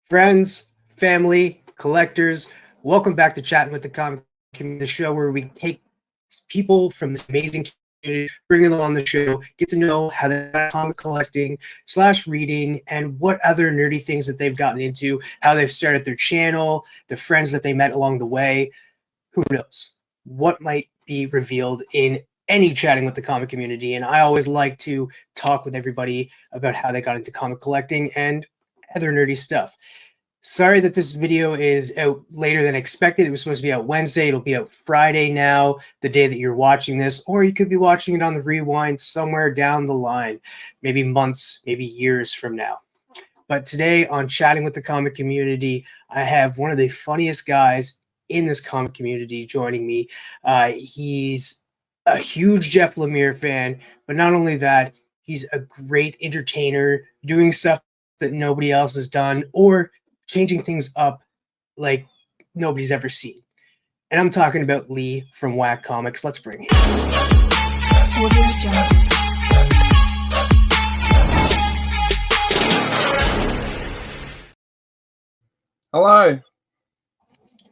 Friends, family, collectors, welcome back to Chatting with the Comic Community, the show where we take people from this amazing community, bring them on the show, get to know how they got comic collecting slash reading, and what other nerdy things that they've gotten into, how they've started their channel, the friends that they met along the way. Who knows? What might be revealed in any Chatting with the Comic Community. And I always like to talk with everybody about how they got into comic collecting and other nerdy stuff. Sorry that this video is out later than expected. It was supposed to be out Wednesday. It'll be out Friday now, the day that you're watching this, or you could be watching it on the rewind somewhere down the line, maybe months, maybe years from now. But today on Chatting with the Comic Community, I have one of the funniest guys in this comic community joining me. He's a huge Jeff Lemire fan, but not only that, he's a great entertainer, doing stuff that nobody else has done, or changing things up like nobody's ever seen. And I'm talking about Lee from Whack Comics. Let's bring him. Hello.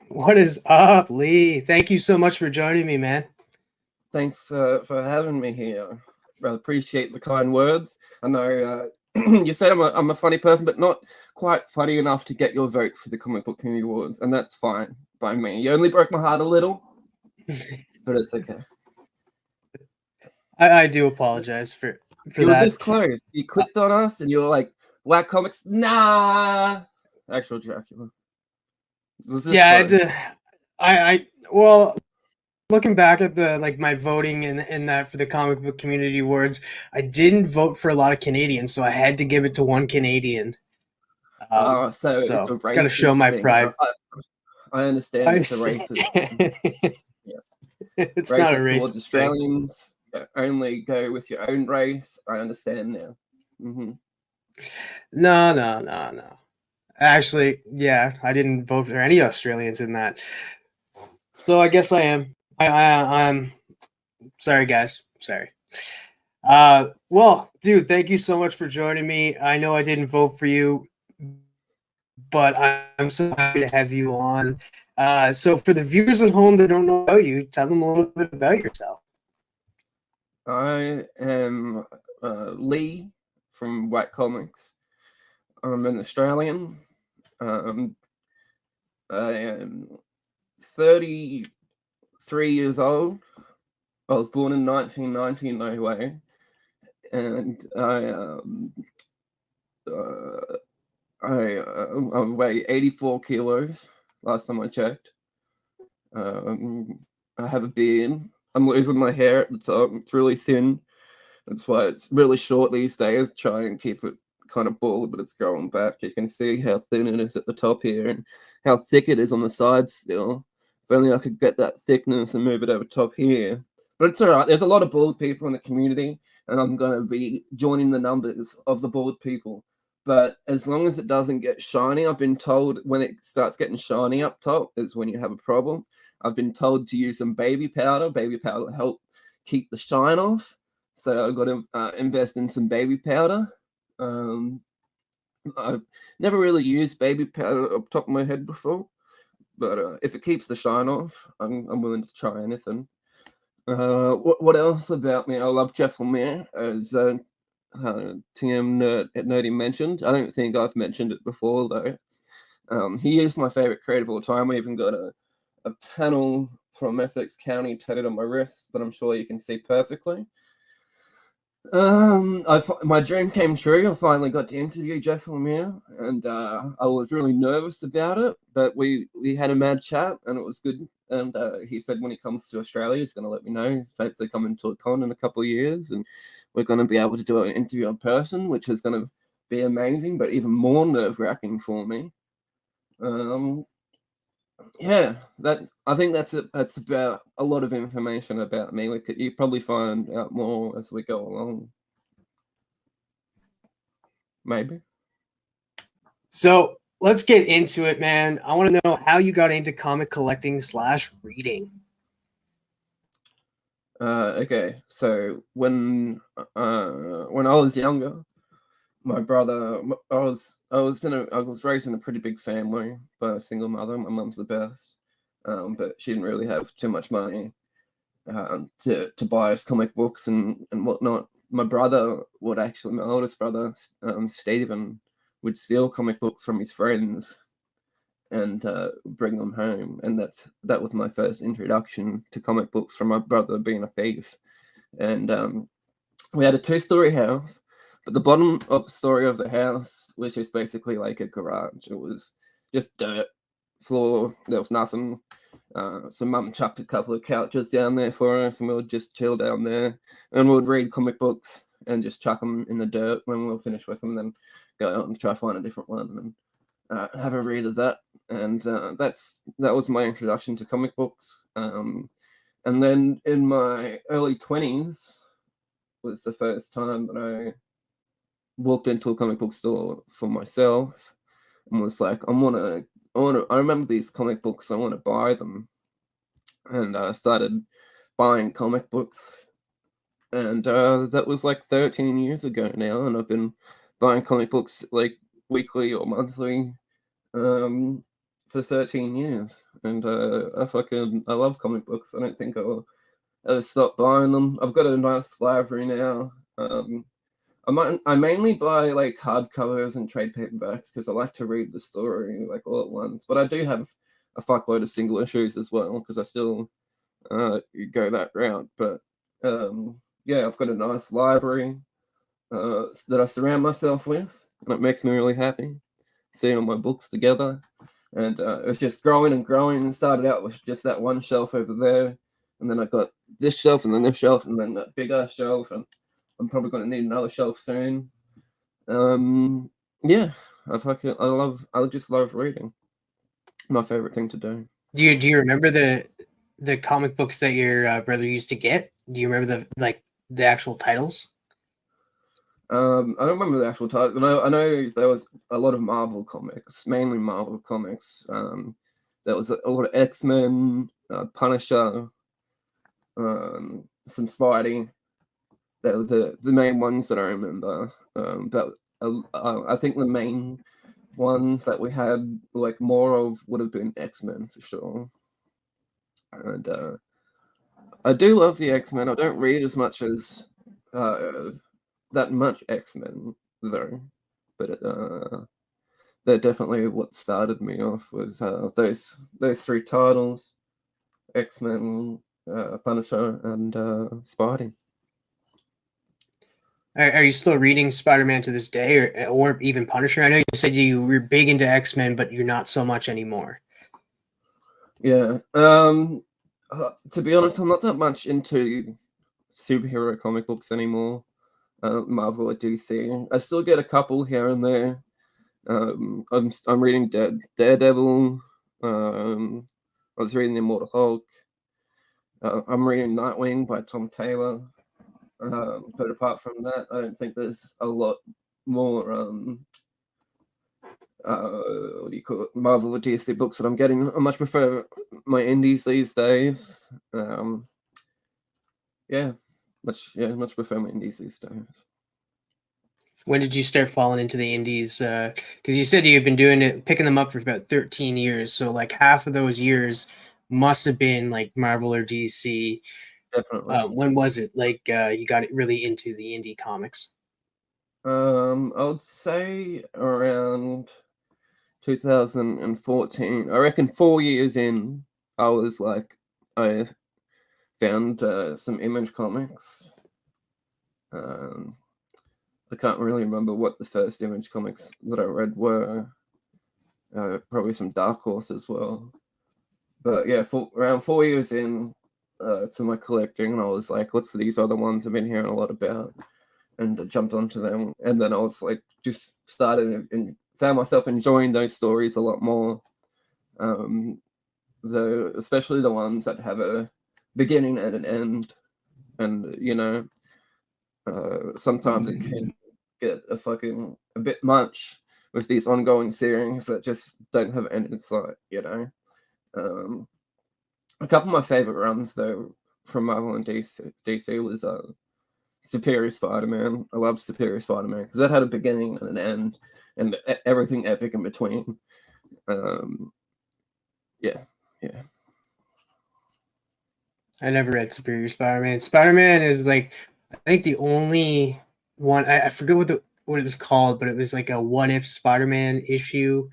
What is up, Lee? Thank you so much for joining me, man. Thanks for having me here. I appreciate the kind words. I know you said I'm a funny person, but not quite funny enough to get your vote for the Comic Book Community Awards, and that's fine by me. You only broke my heart a little, but it's okay. I do apologize for you that. were this close. You clicked on us, and you were like, "Whack Comics, nah." Actual Dracula. Yeah, well, looking back at the my voting in that for the Comic Book Community Awards, I didn't vote for a lot of Canadians, so I had to give it to one Canadian. So it's a racist gotta show my thing. pride. I understand it's a racist thing. Yeah. It's racist not a racist towards Australians. Only go with your own race. I understand now. Mm-hmm. No. Actually, yeah, I didn't vote for any Australians in that. So I guess I am. I'm sorry, guys. Sorry. Well, dude, thank you so much for joining me. I know I didn't vote for you, but I'm so happy to have you on. So for the viewers at home that don't know about you, tell them a little bit about yourself. I am Lee from Whack Comics. I'm an Australian. I am 33 years old. I was born in 1990 in no way, and I weigh 84 kilos last time I checked. I have a beard. I'm losing my hair at the top. It's really thin. That's why it's really short these days. Try and keep it kind of bald, but it's growing back. You can see how thin it is at the top here and how thick it is on the sides still. If only I could get that thickness and move it over top here. But it's all right. There's a lot of bald people in the community, and I'm going to be joining the numbers of the bald people. But as long as it doesn't get shiny, I've been told when it starts getting shiny up top is when you have a problem. I've been told to use some baby powder. Baby powder will help keep the shine off. So I've got to invest in some baby powder. I've never really used baby powder up top of my head before. But if it keeps the shine off, I'm willing to try anything. What else about me? I love Jeff Lemire, as TM Nerdy mentioned. I don't think I've mentioned it before, though. He is my favorite creator of all time. I even got a panel from Essex County tattooed on my wrist that I'm sure you can see perfectly. My dream came true. I finally got to interview Jeff Lemire, and I was really nervous about it, but we had a mad chat, and it was good. And he said when he comes to Australia, he's going to let me know. He's hopefully coming to a con in a couple of years, and we're going to be able to do an interview in person, which is going to be amazing, but even more nerve-wracking for me. Yeah, I think that's about a lot of information about me. You probably find out more as we go along. Maybe. So let's get into it, man. I want to know how you got into comic collecting / reading. Okay, so when I was younger, my brother, I was raised in a pretty big family by a single mother. My mum's the best, but she didn't really have too much money to buy us comic books and whatnot. My brother would actually, my oldest brother, Stephen, would steal comic books from his friends and bring them home, and that was my first introduction to comic books, from my brother being a thief. And we had a 2-story house, but the bottom of the story of the house was just basically like a garage. It was just dirt floor. There was nothing. So mum chucked a couple of couches down there for us, and we would just chill down there, and we'd read comic books and just chuck them in the dirt when we were finished with them, and then go out and try to find a different one and have a read of that. And that was my introduction to comic books. And then in my early 20s was the first time that I walked into a comic book store for myself and was like, I remember these comic books, I want to buy them. And I started buying comic books. And that was like 13 years ago now, and I've been buying comic books like weekly or monthly for 13 years. And I love comic books. I don't think I'll ever stop buying them. I've got a nice library now. I mainly buy like hardcovers and trade paperbacks because I like to read the story like all at once. But I do have a fuckload of single issues as well because I still go that route. But yeah, I've got a nice library that I surround myself with, and it makes me really happy seeing all my books together. And it was just growing and growing. It started out with just that one shelf over there, and then I got this shelf, and then this shelf, and then that bigger shelf, and I'm probably going to need another shelf soon. Yeah, I just love reading. My favorite thing to do. Do you remember the comic books that your brother used to get? Do you remember the actual titles? I don't remember the actual title. I know there was a lot of Marvel comics, mainly Marvel comics. There was a lot of X-Men, Punisher, some Spidey. They were the main ones that I remember. But I think the main ones that we had like more of would have been X-Men for sure. And I do love the X-Men. I don't read as much as that much X-Men though, but they're definitely what started me off was those 3 titles: X-Men, Punisher, and Spidey. Are you still reading Spider-Man to this day, or even Punisher? I know you said you were big into X-Men, but you're not so much anymore. Yeah. To be honest, I'm not that much into superhero comic books anymore. Marvel or DC. I still get a couple here and there. I'm reading Daredevil. I was reading Immortal Hulk. I'm reading Nightwing by Tom Taylor. But apart from that, I don't think there's a lot more what do you call it, Marvel or DC books that I'm getting. I much prefer my indies these days. Much prefer my indies these days. When did you start falling into the indies? Because you said you've been doing it, picking them up for about 13 years. So like half of those years must have been like Marvel or DC. Definitely. When was it like you got really into the indie comics? I would say around 2014. I reckon 4 years in, I found some Image comics. I can't really remember what the first Image comics that I read were. Probably some Dark Horse as well. But yeah, around 4 years in to my collecting, and I was like, what's these other ones I've been hearing a lot about? And I jumped onto them. And then I was like, just started and found myself enjoying those stories a lot more. Especially the ones that have a beginning and an end. And, sometimes it can get a bit much with these ongoing series that just don't have an end in sight, A couple of my favorite runs though from Marvel and DC was Superior Spider-Man. I love Superior Spider-Man because that had a beginning and an end, and everything epic in between. Yeah. I never read Superior Spider-Man. Spider-Man is like, I think the only one, I forget what it was called, but it was like a What If Spider-Man issue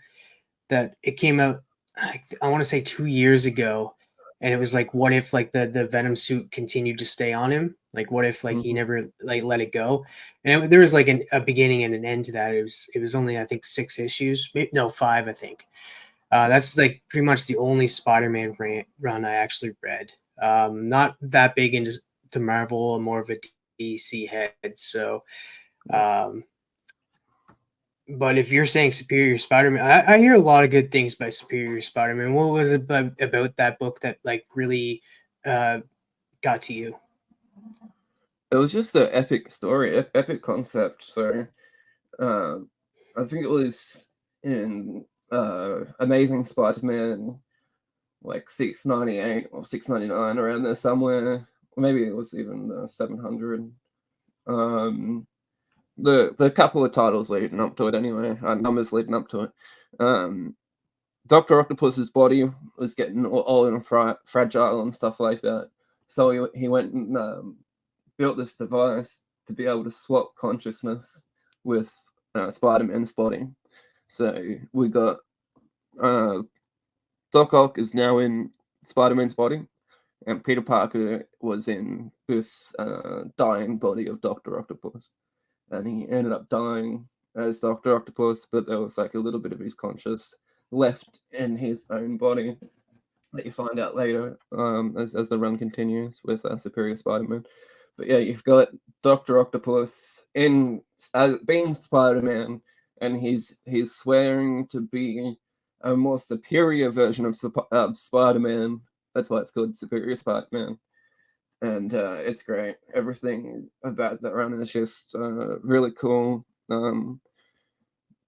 that it came out, I want to say 2 years ago. And it was like, what if like the Venom suit continued to stay on him? Like, what if like he never like let it go? And there was like a beginning and an end to that. It was only, I think, 6 issues, no, 5, I think. That's like pretty much the only Spider-Man run I actually read. Not that big into Marvel, I'm more of a DC head. So, but if you're saying Superior Spider-Man, I hear a lot of good things by Superior Spider-Man. What was it about that book that like really got to you? It was just an epic story, epic concept. So I think it was in Amazing Spider-Man, like 698 or 699, around there somewhere. Maybe it was even 700. The couple of titles leading up to it anyway, numbers leading up to it. Dr. Octopus's body was getting all fragile and stuff like that. So he went and built this device to be able to swap consciousness with Spider-Man's body. So we got Doc Ock is now in Spider-Man's body, and Peter Parker was in this dying body of Dr. Octopus. And he ended up dying as Dr. Octopus, but there was like a little bit of his conscious left in his own body that you find out later as the run continues with Superior Spider-Man. But yeah, you've got Dr. Octopus in being Spider-Man, and he's swearing to be a more superior version of Spider-Man. That's why it's called Superior Spider-Man. And it's great. Everything about that run is just really cool.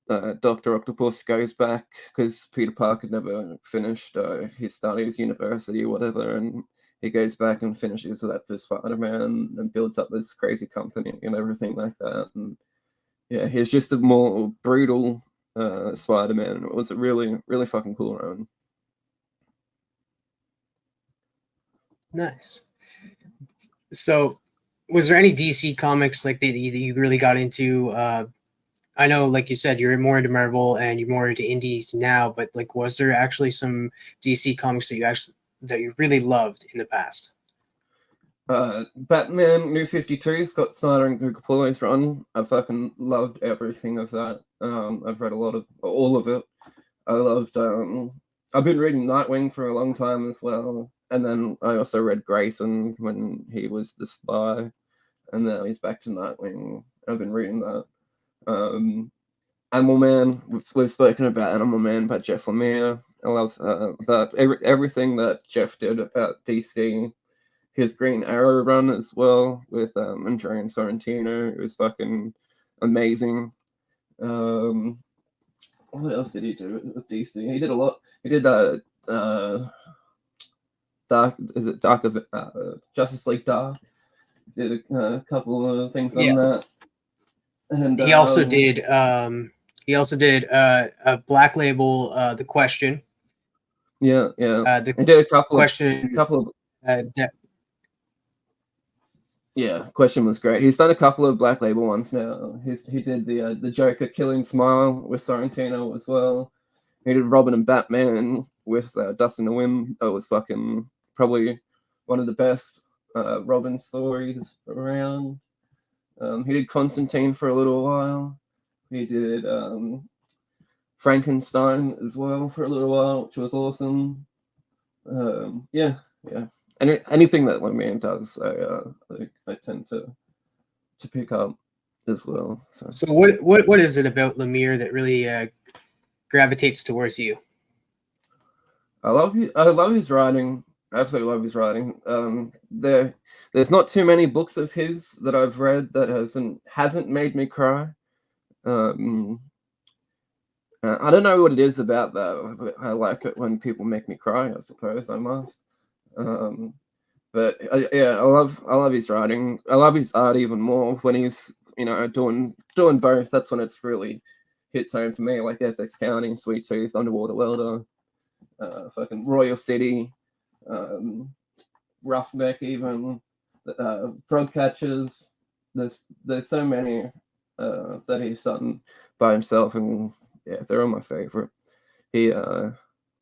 Dr. Octopus goes back because Peter Parker never finished his studies, university, or whatever, and he goes back and finishes that for Spider-Man and builds up this crazy company and everything like that. And yeah, he's just a more brutal Spider-Man. It was a really, really fucking cool run. Nice. So, was there any DC comics like that you really got into? I know, like you said, you're more into Marvel and you're more into indies now, but like, was there actually some DC comics that you really loved in the past? Batman New 52, Scott Snyder and Greg Capullo's run. I fucking loved everything of that. I've read all of it. I loved. I've been reading Nightwing for a long time as well, and then I also read Grayson when he was the Spy, and now he's back to Nightwing. I've been reading that. Animal Man. We've spoken about Animal Man by Jeff Lemire. I love that. Everything that Jeff did about DC. His Green Arrow run as well with Andrea Sorrentino. It was fucking amazing. What else did he do with DC? He did a lot. He did Dark. Is it Dark of Justice League Dark? Did a couple of things on that. And he also did. He also did a Black Label, The Question. Yeah. He did a couple Question. Yeah, Question was great. He's done a couple of Black Label ones now. He did the Joker Killing Smile with Sorrentino as well. He did Robin and Batman with Dustin Nguyen. That was fucking probably one of the best Robin stories around. He did Constantine for a little while. He did Frankenstein as well for a little while, which was awesome. Yeah. And anything that Lemire does, I tend to pick up as well. So what is it about Lemire that really gravitates towards you? I love his writing. I absolutely love his writing. There's not too many books of his that I've read that hasn't made me cry. I don't know what it is about that. I like it when people make me cry. I suppose I must. But yeah, I love his writing. I love his art even more when he's doing both. That's when it's really hits home for me. Like Essex County, Sweet Tooth, Underwater Welder, fucking Royal City, Roughneck, even Frog Catchers. There's so many that he's done by himself, and yeah, they're all my favorite. He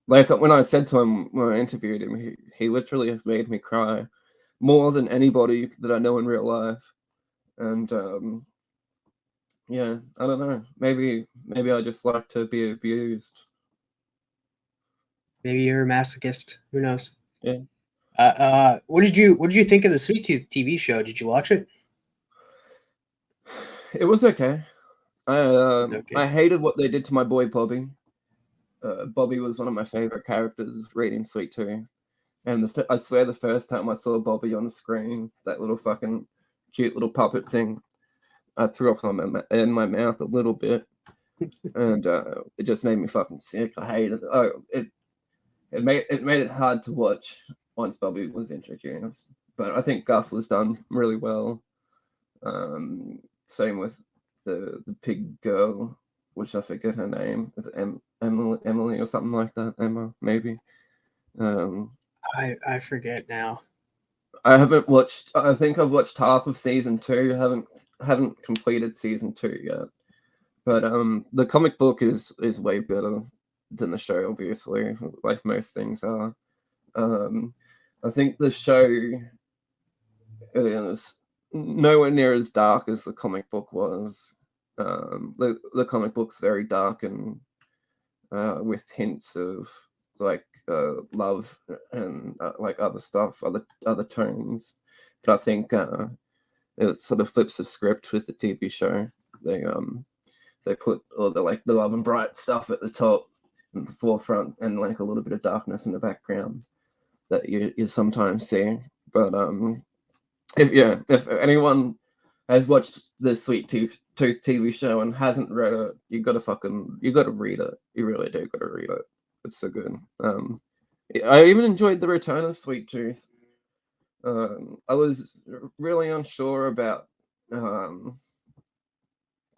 like when I said to him when I interviewed him, he literally has made me cry more than anybody that I know in real life. And yeah, I don't know. Maybe I just like to be abused. Maybe you're a masochist. Who knows? Yeah. What did you think of the Sweet Tooth TV show? Did you watch it? It was okay. Okay. I hated what they did to my boy Bobby. Bobby was one of my favorite characters reading Sweet Tooth. And I swear the first time I saw Bobby on the screen, that little fucking cute little puppet thing, I threw up in my mouth a little bit. And it just made me fucking sick. I hated it. Oh, it made it hard to watch once Bobby was introduced. But I think Gus was done really well. Same with the pig girl, which I forget her name. Is it Emily or something like that? Emma, maybe. I forget now. I haven't watched. I think I've watched half of season 2. Haven't completed season 2 yet. But the comic book is way better than the show, obviously, like most things are. I think the show is nowhere near as dark as the comic book was. The comic book's very dark and with hints of like love and like other stuff, other tones. But I think it sort of flips the script with the TV show. They put all the love and bright stuff at the top in the forefront and like a little bit of darkness in the background that you sometimes see. But if anyone has watched the Sweet Tooth TV show and hasn't read it, you gotta read it. You really do gotta read it. It's so good. I even enjoyed the return of Sweet Tooth. I was really unsure about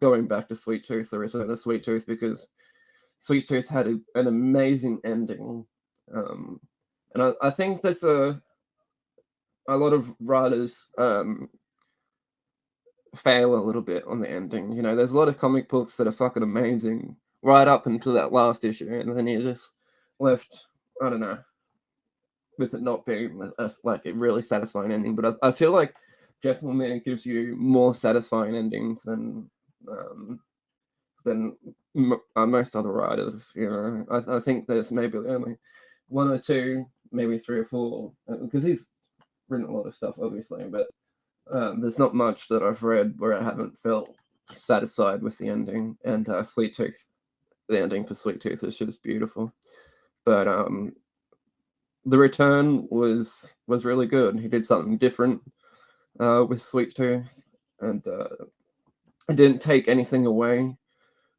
going back to Sweet Tooth, the return of Sweet Tooth, because Sweet Tooth had an amazing ending. And I think there's a lot of writers fail a little bit on the ending. You know, there's a lot of comic books that are fucking amazing right up until that last issue, and then you're just left, I don't know, with it not being like a really satisfying ending. But I feel like Jeff Lemire gives you more satisfying endings than most other writers. You know, I think there's maybe only one or two, maybe 3 or 4, because he's written a lot of stuff, obviously, but there's not much that I've read where I haven't felt satisfied with the ending. And Sweet Tooth, the ending for Sweet Tooth is just beautiful. But the return was really good. He did something different with Sweet Tooth, and it didn't take anything away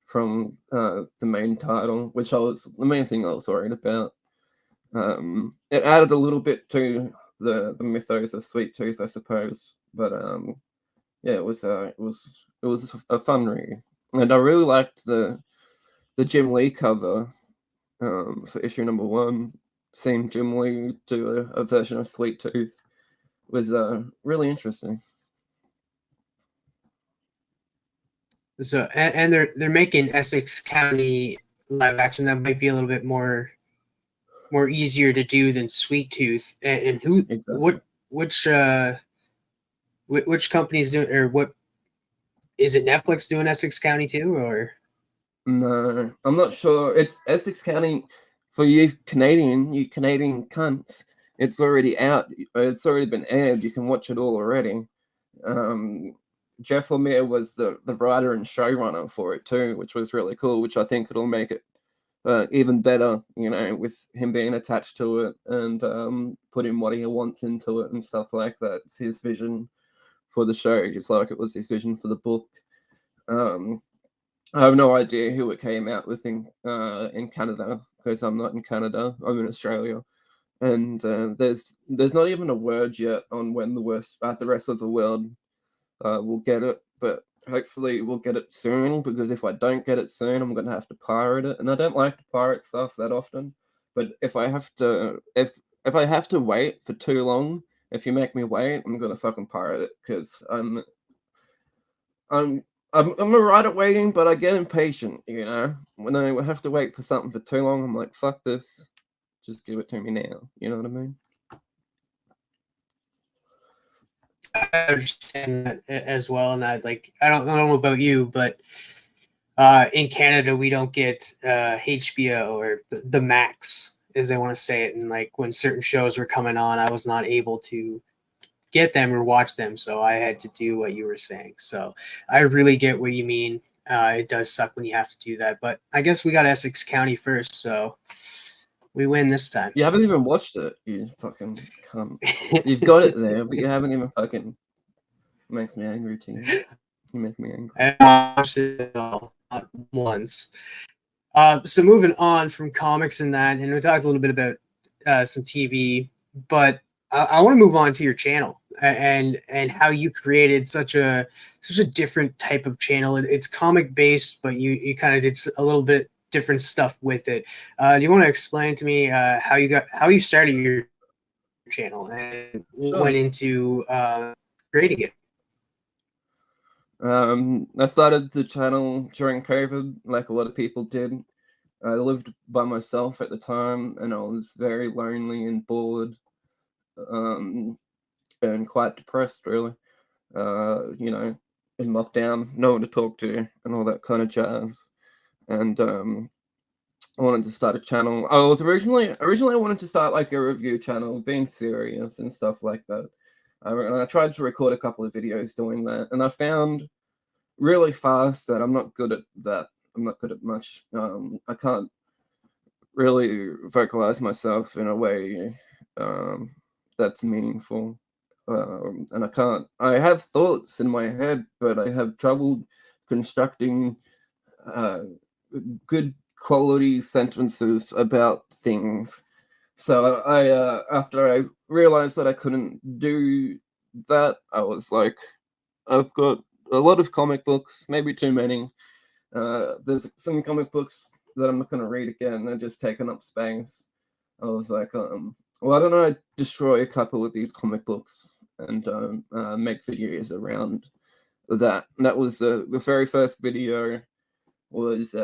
from the main title, which the main thing I was worried about. It added a little bit to the mythos of Sweet Tooth, I suppose, but yeah, it was a fun read, and I really liked the Jim Lee cover for issue number 1. Seeing Jim Lee do a version of Sweet Tooth was really interesting. So and they're making Essex County live action that might be a little bit more easier to do than Sweet Tooth. And who exactly. Which company's doing, or what is it? Netflix doing Essex County too, or no? I'm not sure. It's Essex County for you Canadian cunts. It's already out. It's already been aired. You can watch it all already. Jeff Lemire was the writer and showrunner for it too, which was really cool. Which I think it'll make it even better, you know, with him being attached to it and putting what he wants into it and stuff like that. It's his vision for the show, just like it was his vision for the book. I have no idea who it came out with in Canada, because I'm not in Canada. I'm in Australia. and there's not even a word yet on when the rest of the world will get it, but hopefully we'll get it soon, because if I don't get it soon, I'm gonna have to pirate it, and I don't like to pirate stuff that often. But if I have to, if I have to wait for too long, if you make me wait, I'm gonna fucking pirate it, because I'm I'm alright at waiting, but I get impatient, you know. When I have to wait for something for too long, I'm like, fuck this, just give it to me now. You know what I mean? I understand that as well, and I don't know about you, but in Canada we don't get HBO or the Max, as they want to say it, and like when certain shows were coming on, I was not able to get them or watch them, so I had to do what you were saying. So I really get what you mean. It does suck when you have to do that, but I guess we got Essex County first, so we win this time. You haven't even watched it, you fucking cunt. You've got it there, but you haven't even fucking. Makes me angry to you. You make me angry. I watched it all, not once. So moving on from comics and that, and we talked a little bit about some TV, but I want to move on to your channel and how you created such a different type of channel. It's comic based, but you kind of did a little bit different stuff with it. Do you want to explain to me how you started your channel and Sure. went into creating it? I started the channel during COVID, like a lot of people did. I lived by myself at the time, and I was very lonely and bored, and quite depressed, really. You know, in lockdown, no one to talk to, and all that kind of jazz. And I wanted to start a channel. I was originally I wanted to start like a review channel, being serious and stuff like that. And I tried to record a couple of videos doing that, and I found really fast that I'm not good at that. I'm not good at much. I can't really vocalize myself in a way that's meaningful. And I can't. I have thoughts in my head, but I have trouble constructing good quality sentences about things. So after I realized that I couldn't do that, I was like, I've got a lot of comic books, maybe too many. There's some comic books that I'm not going to read again. They're just taking up space. I was like, well, why don't I destroy a couple of these comic books and make videos around that? And that was the very first video was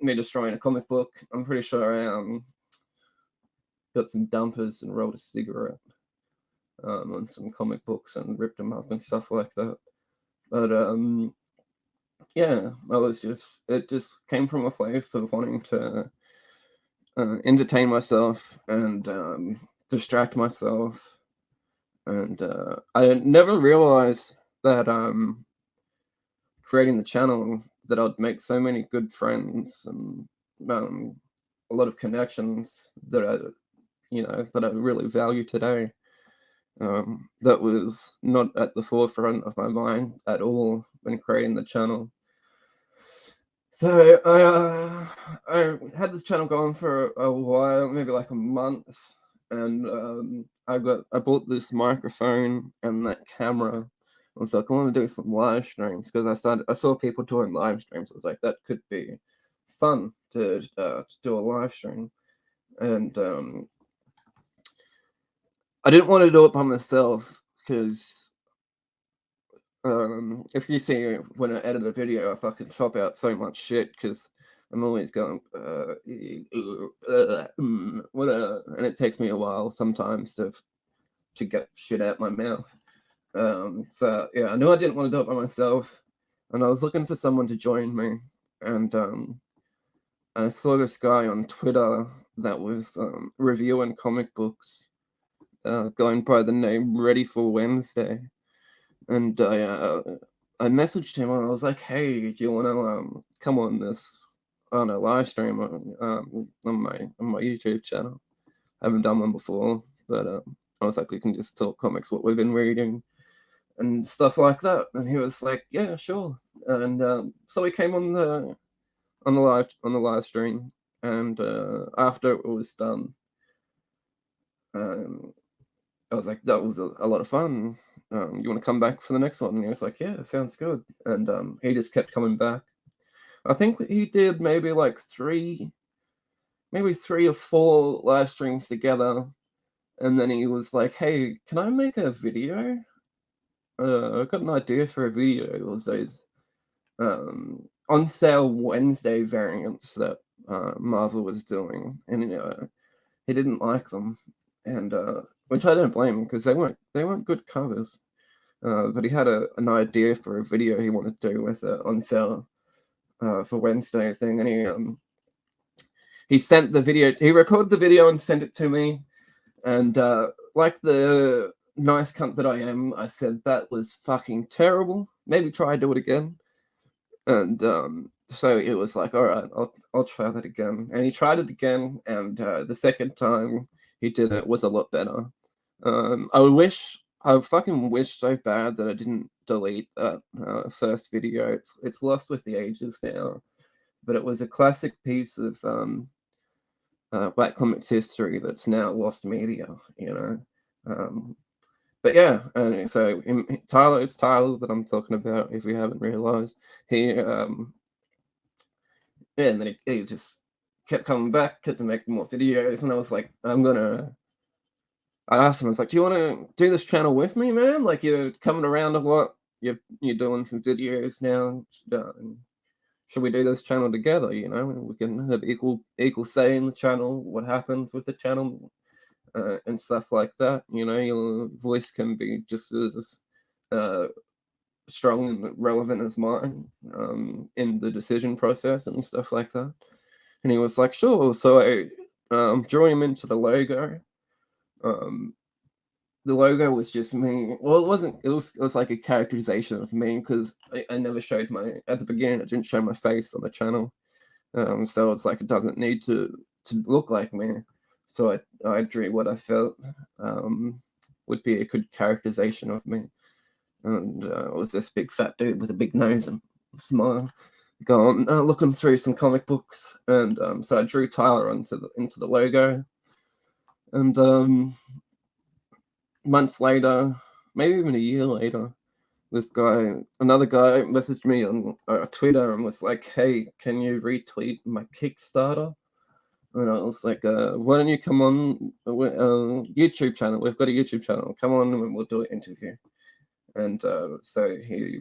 me destroying a comic book. I'm pretty sure I got some dumpers and rolled a cigarette on some comic books and ripped them up and stuff like that. But yeah, it just came from a place of wanting to entertain myself and distract myself. And I never realized that creating the channel that I'd make so many good friends and a lot of connections that I really value today. That was not at the forefront of my mind at all when creating the channel. So I had the channel going for a while, maybe like a month, and I bought this microphone and that camera. I was like, I want to do some live streams because I saw people doing live streams. I was like, that could be fun to do a live stream, and I didn't want to do it by myself because if you see when I edit a video, I fucking chop out so much shit because I'm always going whatever, and it takes me a while sometimes to get shit out my mouth. So yeah, I knew I didn't want to do it by myself, and I was looking for someone to join me, and I saw this guy on Twitter that was reviewing comic books, going by the name Ready for Wednesday, and I messaged him and I was like, "Hey, do you want to come on a live stream on my YouTube channel? I haven't done one before, but I was like, we can just talk comics, what we've been reading, and stuff like that." And he was like, "Yeah, sure." And so we came on the live stream, and after it was done, I was like, that was a lot of fun. You want to come back for the next one? And he was like, yeah, sounds good. And he just kept coming back. I think he did maybe like maybe 3 or 4 live streams together. And then he was like, hey, can I make a video? I got an idea for a video. It was those on sale Wednesday variants that Marvel was doing. And he didn't like them. And which I don't blame him, because they weren't good covers. But he had an idea for a video he wanted to do with it on sale for Wednesday thing, and he sent the video. He recorded the video and sent it to me, and like the nice cunt that I am, I said that was fucking terrible. Maybe try do it again. And so it was like, all right, I'll try that again. And he tried it again, and the second time he did it was a lot better. I fucking wish so bad that I didn't delete that first video. It's lost with the ages now, but it was a classic piece of Black Comics history that's now lost media, But yeah, and so it's Tyler that I'm talking about. If you haven't realized, and then he just kept coming back, kept to make more videos, and I was like, I asked him, I was like, do you want to do this channel with me, man? Like, you're coming around a lot, you're doing some videos now. Should we do this channel together? We can have equal say in the channel, what happens with the channel, and stuff like that. Your voice can be just as strong and relevant as mine in the decision process and stuff like that. And he was like, sure. So I drew him into the logo. The logo was just me. Well, it wasn't. It was like a characterization of me, because I never showed at the beginning. I didn't show my face on the channel, so it's like it doesn't need to look like me. So I drew what I felt would be a good characterization of me, and it was this big fat dude with a big nose and smile, going looking through some comic books, and so I drew Tyler into the logo, and months later, maybe even a year later, another guy messaged me on Twitter and was like, hey, can you retweet my Kickstarter? And I was like, why don't you come on YouTube channel? We've got a YouTube channel. Come on and we'll do an interview. And so he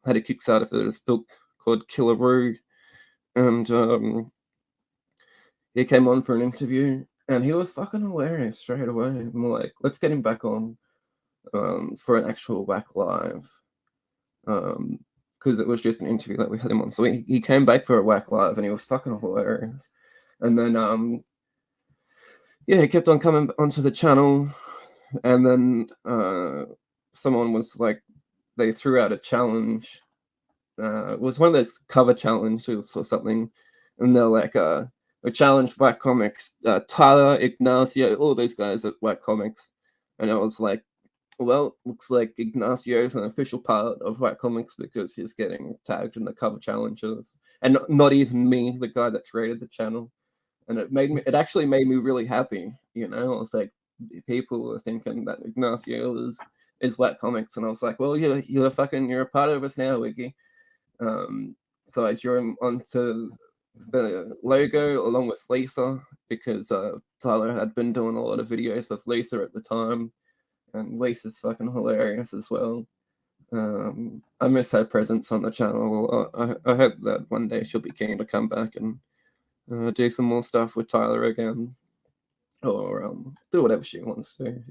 had a Kickstarter for this book called Killaroo. And he came on for an interview. And he was fucking hilarious straight away. I'm like, let's get him back on for an actual Whack Live. Because it was just an interview that we had him on. So he came back for a Whack Live and he was fucking hilarious. And then, he kept on coming onto the channel. And then someone was like, they threw out a challenge. It was one of those cover challenges or something. And they're like, a challenge Whack Comics, Tyler, Ignacio, all those guys at Whack Comics. And I was like, well, looks like Ignacio is an official part of Whack Comics because he's getting tagged in the cover challenges. And not even me, the guy that created the channel. And it actually made me really happy, I was like, people were thinking that Ignacio is Whack Comics. And I was like, well, you're a part of us now, Wiggy. So I drew him onto the logo along with Lisa, because Tyler had been doing a lot of videos with Lisa at the time, and Lisa's fucking hilarious as well. I miss her presence on the channel. I hope that one day she'll be keen to come back and do some more stuff with Tyler again, or do whatever she wants to.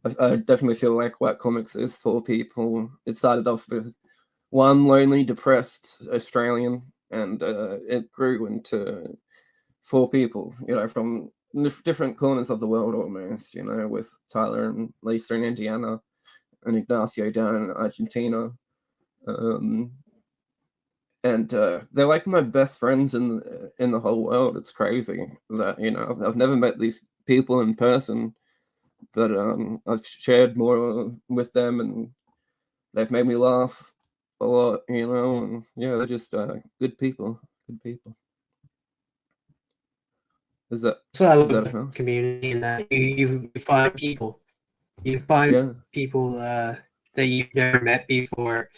I definitely feel like Whack Comics is for people. It started off with one lonely, depressed Australian, and it grew into 4 people, from different corners of the world almost, with Tyler and Lisa in Indiana and Ignacio down in Argentina. And they're like my best friends in the whole world. It's crazy that, I've never met these people in person, but I've shared more with them, and they've made me laugh a lot, and yeah, they're just good people. Is that So I love that the enough? community in that you find people, you find Yeah, people that you've never met before,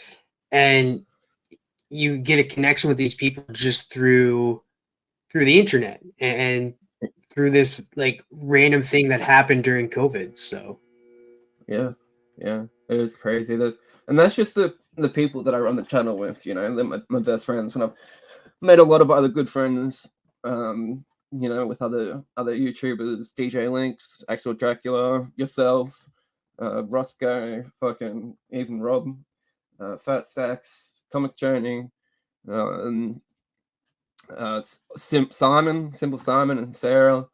and you get a connection with these people just through the internet and through this like random thing that happened during COVID. So yeah, yeah. It is crazy. And that's just the people that I run the channel with. You know, they're my best friends, and I've made a lot of other good friends. You know, with other YouTubers, DJ Links, Actual Dracula, yourself, Roscoe, fucking even Rob, Fat Stacks, Comic Journey, and Simple Simon, and Sarah,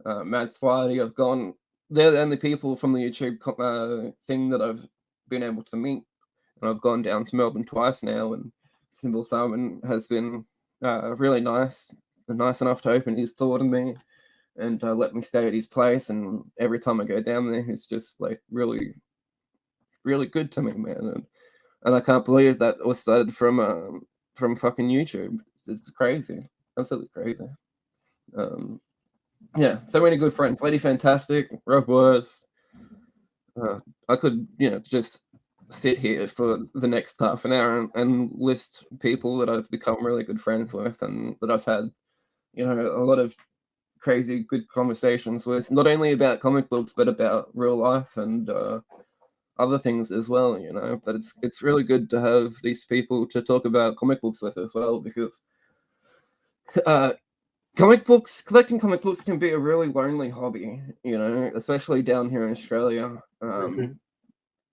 Matt Swiley. They're the only people from the YouTube thing that I've been able to meet. And I've gone down to Melbourne twice now, and Simple Simon has been really nice enough to open his door to me and let me stay at his place. And every time I go down there, he's just like really, really good to me, man. And I can't believe that was started from fucking YouTube. It's crazy, absolutely crazy. Yeah, so many good friends. Lady Fantastic, Rob Worth. I could, just sit here for the next half an hour and list people that I've become really good friends with and that I've had, a lot of crazy good conversations with, not only about comic books but about real life and other things as well. But it's really good to have these people to talk about comic books with as well, because uh, collecting comic books can be a really lonely hobby, especially down here in Australia. mhm.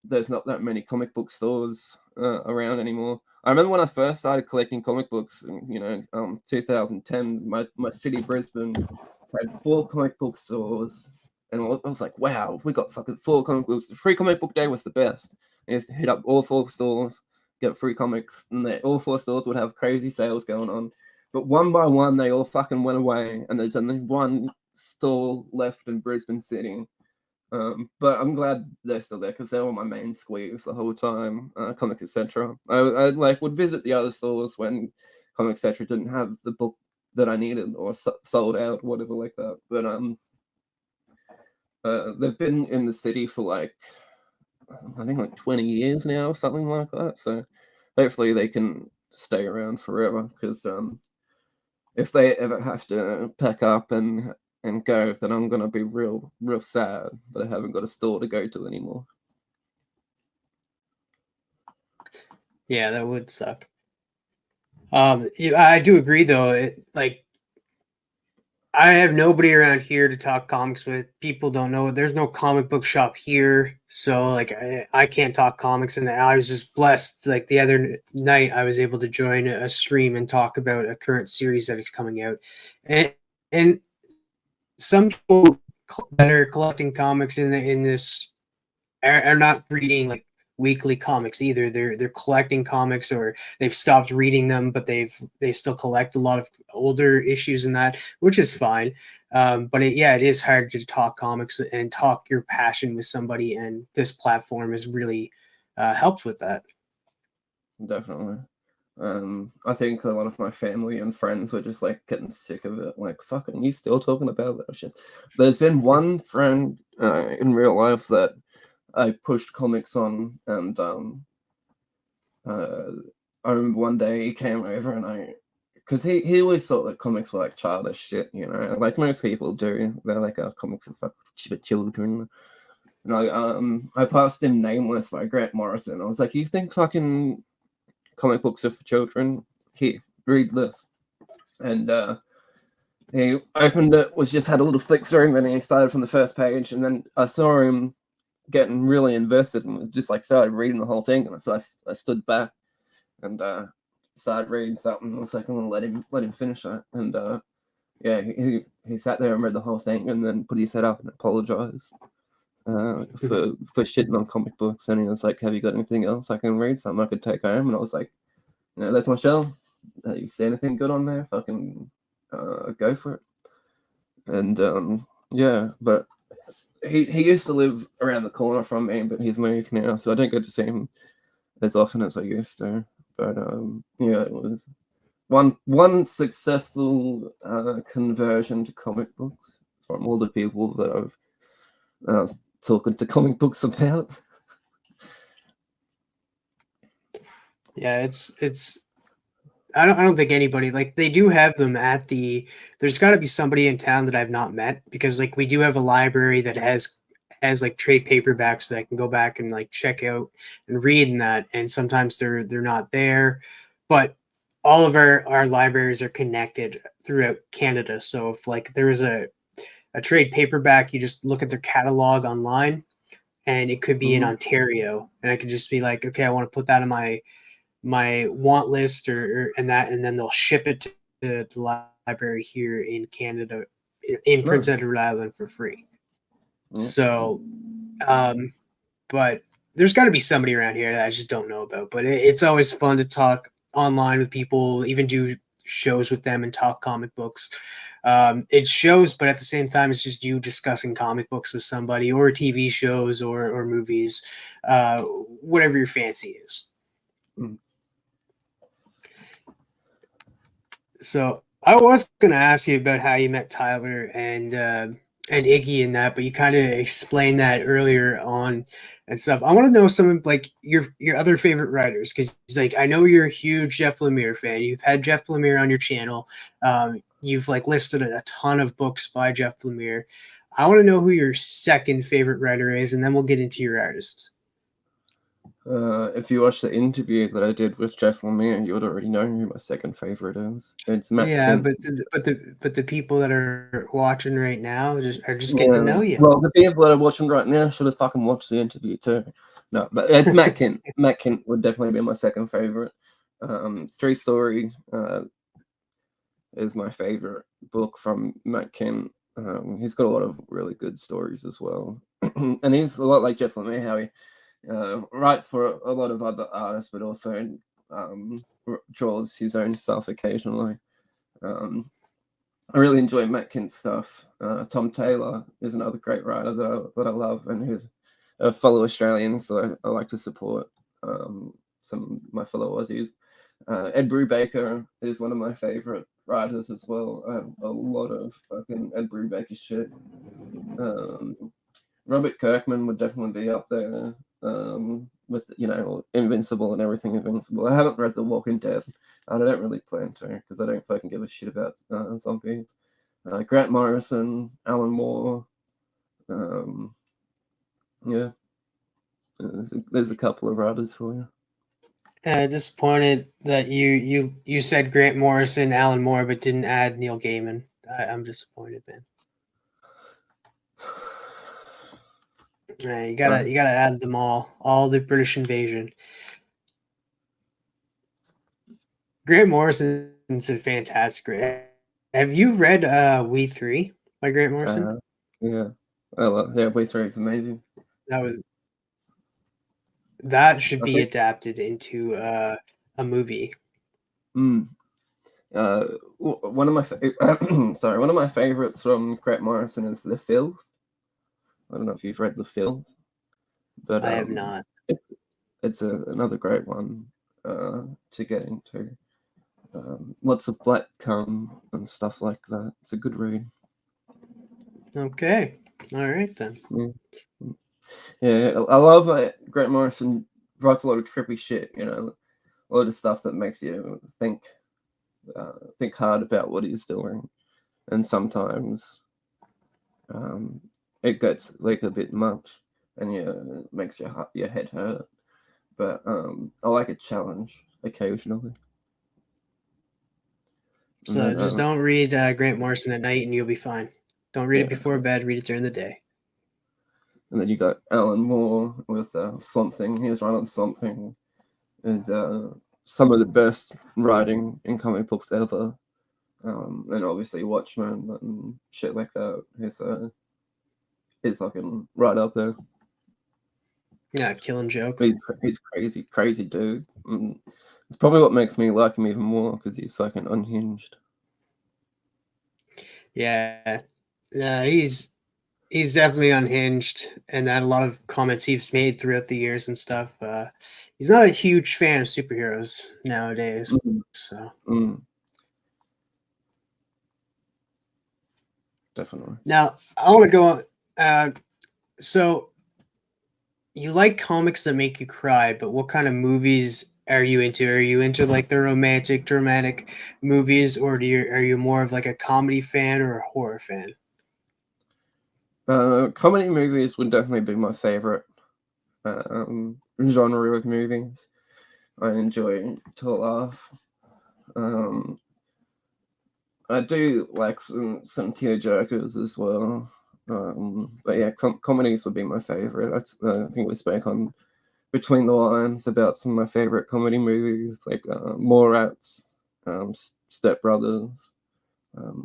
There's not that many comic book stores around anymore. I remember when I first started collecting comic books in 2010, my city, Brisbane, had 4 comic book stores, and I was like, wow, we got fucking 4 comic books. The free comic book day was the best. I used to hit up all 4 stores, get free comics, and all 4 stores would have crazy sales going on. But one by one, they all fucking went away, and there's only one store left in Brisbane City. But I'm glad they're still there because they were my main squeeze the whole time. Comics Etc. I like would visit the other stores when Comics Etc. didn't have the book that I needed or sold out, whatever like that. But they've been in the city for like I think like 20 years now or something like that. So hopefully they can stay around forever because if they ever have to pack up and go, then I'm gonna be real sad that I haven't got a store to go to anymore. Yeah, that would suck. Yeah, I do agree though. Like I have nobody around here to talk comics with. People don't know. There's no comic book shop here, so like I can't talk comics. And I was just blessed. Like the other night, I was able to join a stream and talk about a current series that is coming out, and some people that are collecting comics in this are not reading like weekly comics either. They're collecting comics or they've stopped reading them, but they still collect a lot of older issues and that, which is fine. But it is hard to talk comics and talk your passion with somebody, and this platform has really helped with that. Definitely. I think a lot of my family and friends were just like getting sick of it. Like, fucking, you still talking about that shit? There's been one friend in real life that I pushed comics on, and I remember one day he came over and because he always thought that comics were like childish shit, like most people do. They're like, comics are for children. And I passed him Nameless by Grant Morrison. I was like, you think fucking comic books are for children? Here, read this. And he opened it, had a little flick through, and then he started from the first page, and then I saw him getting really invested and just like started reading the whole thing, and so I stood back and started reading something. I was like, I'm gonna let him finish that, and yeah, he sat there and read the whole thing, and then put his head up and apologized for shitting on comic books, and he was like, have you got anything else I can read, something I could take home? And I was like, that's my shelf. You see anything good on there? Fucking go for it. And yeah, but he used to live around the corner from me, but he's moved now, so I don't get to see him as often as I used to. But yeah, one successful conversion to comic books from all the people that I've talking to comic books about. Yeah, it's I don't think anybody, like, they do have them at the, there's got to be somebody in town that I've not met, because like we do have a library that has like trade paperbacks that I can go back and like check out and read in that, and sometimes they're not there, but all of our libraries are connected throughout Canada. So if like there was a trade paperback, you just look at their catalog online, and it could be in Ontario, and I could just be like, okay, I want to put that in my want list, and that, and then they'll ship it to the library here in Canada, in Prince Edward Island, for free. So but there's got to be somebody around here that I just don't know about, but it's always fun to talk online with people, even do shows with them and talk comic books. It shows, but at the same time, it's just you discussing comic books with somebody, or TV shows, or movies, whatever your fancy is. So I was going to ask you about how you met Tyler and Iggy in that, but you kind of explained that earlier on and stuff. I want to know some of like your other favorite writers, because like I know you're a huge Jeff Lemire fan. You've had Jeff Lemire on your channel. You've like listed a ton of books by Jeff Lemire. I want to know who your second favorite writer is, and then we'll get into your artists. If you watch the interview that I did with Jeff Lemire, you would already know who my second favorite is. It's Matt Kindt. but the people that are watching right now are just getting to know you. Well, the people that are watching right now should have fucking watched the interview too. No, but it's Matt Kindt. Matt Kindt would definitely be my second favorite. Three Story is my favorite book from Matt Kindt. He's got a lot of really good stories as well, and he's a lot like Jeff Lemire, how he writes for a lot of other artists, but also draws his own stuff occasionally. I really enjoy Matt Kindt's stuff. Tom Taylor is another great writer that I love, and who's a fellow Australian, so I like to support some of my fellow Aussies. Ed Brubaker is one of my favorite writers as well. I have a lot of fucking Ed Brubaker shit. Robert Kirkman would definitely be up there. With Invincible and everything Invincible. I haven't read The Walking Dead, and I don't really plan to, because I don't fucking give a shit about zombies. Grant Morrison, Alan Moore. There's a couple of writers for you. Disappointed that you said Grant Morrison, Alan Moore, but didn't add Neil Gaiman. I'm disappointed, man. You gotta add them all the British invasion. Grant Morrison's a fantastic. Have you read We Three by Grant Morrison? Yeah, I love. Yeah, We Three is amazing. That should be adapted into a movie. One of my favorites from Grant Morrison is The Filth. I don't know if you've read The Filth, but I have not. It's another great one to get into. Lots of black cum and stuff like that. It's a good read. Okay, all right then. Yeah, I love Grant Morrison writes a lot of trippy shit. A lot of stuff that makes you think hard about what he's doing, and sometimes it gets like a bit much, and it makes your head hurt. But I like a challenge occasionally. So just don't read Grant Morrison at night, and you'll be fine. Don't read it before bed. Read it during the day. And then you got Alan Moore with Swamp Thing. He was right on Swamp Thing. Is some of the best writing in comic books ever. And obviously Watchmen and shit like that. He's fucking right up there. Yeah, Killing Joke. He's crazy dude. And it's probably what makes me like him even more, because he's fucking unhinged. Yeah, he's definitely unhinged, and that a lot of comments he's made throughout the years and stuff. He's not a huge fan of superheroes nowadays. So definitely. Now, I want to go on. So, you like comics that make you cry, but what kind of movies are you into? Are you into like the romantic, dramatic movies, or are you more of like a comedy fan or a horror fan? Comedy movies would definitely be my favorite genre of movies. I enjoy to laugh. I do like some tearjerkers as well. But yeah, comedies would be my favorite. I think we spoke on Between the Lines about some of my favorite comedy movies, like Mallrats, Step Brothers,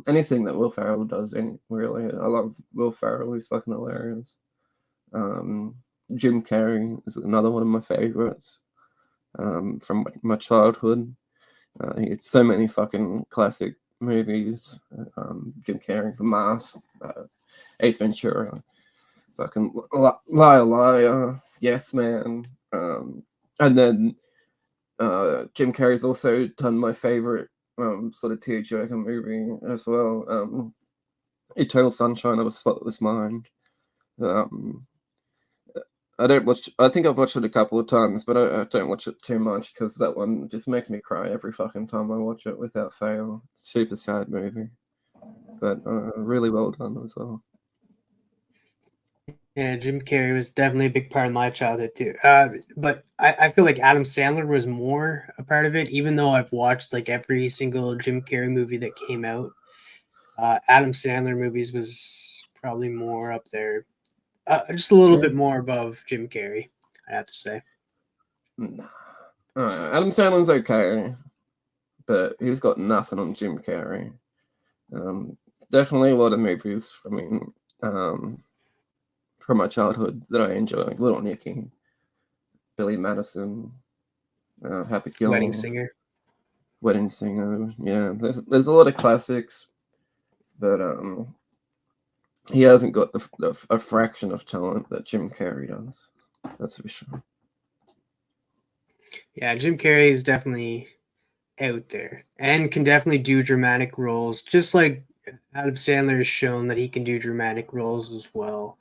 anything that Will Ferrell does. Really, I love Will Ferrell. He's fucking hilarious. Jim Carrey is another one of my favorites from my childhood. It's so many fucking classic movies. Jim Carrey, The Mask, Ace Ventura, fucking Liar Liar, Yes Man, and then Jim Carrey's also done my favorite sort of tearjerker movie as well, Eternal Sunshine of a Spotless Mind. I don't watch. I think I've watched it a couple of times, but I don't watch it too much because that one just makes me cry every fucking time I watch it without fail. Super sad movie, but really well done as well. Yeah, Jim Carrey was definitely a big part of my childhood too. But I feel like Adam Sandler was more a part of it, even though I've watched like every single Jim Carrey movie that came out. Adam Sandler movies was probably more up there, just a little bit more above Jim Carrey, I have to say. Adam Sandler's okay, but he's got nothing on Jim Carrey. Definitely a lot of movies. I mean, from my childhood that I enjoy, like Little Nicky, Billy Madison, Happy Gilmore, Wedding Singer. Yeah, there's a lot of classics, but he hasn't got a fraction of talent that Jim Carrey does. That's for sure. Yeah, Jim Carrey is definitely out there and can definitely do dramatic roles, just like Adam Sandler has shown that he can do dramatic roles as well.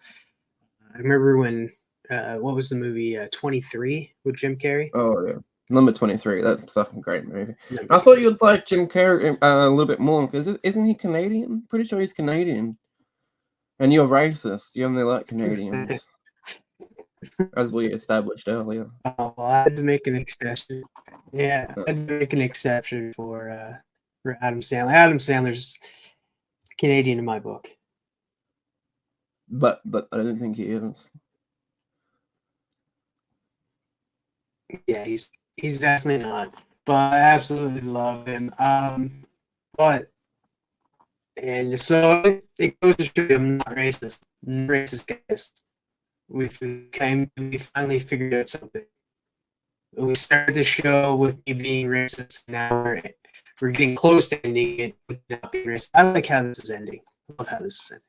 I remember when what was the movie 23 with Jim Carrey? Oh yeah, number 23. That's a fucking great movie. I thought you'd like Jim Carrey a little bit more because isn't he Canadian? Pretty sure he's Canadian. And you're racist. You only like Canadians, as we established earlier. Oh, well, I had to make an exception. Yeah, I had to make an exception for Adam Sandler. Adam Sandler's Canadian in my book. But I don't think he is. Yeah, he's definitely not. But I absolutely love him. And so it goes to show you I'm not racist. I'm not racist, guys. We finally figured out something. We started the show with me being racist. Now we're getting close to ending it with not being racist. I like how this is ending. I love how this is ending.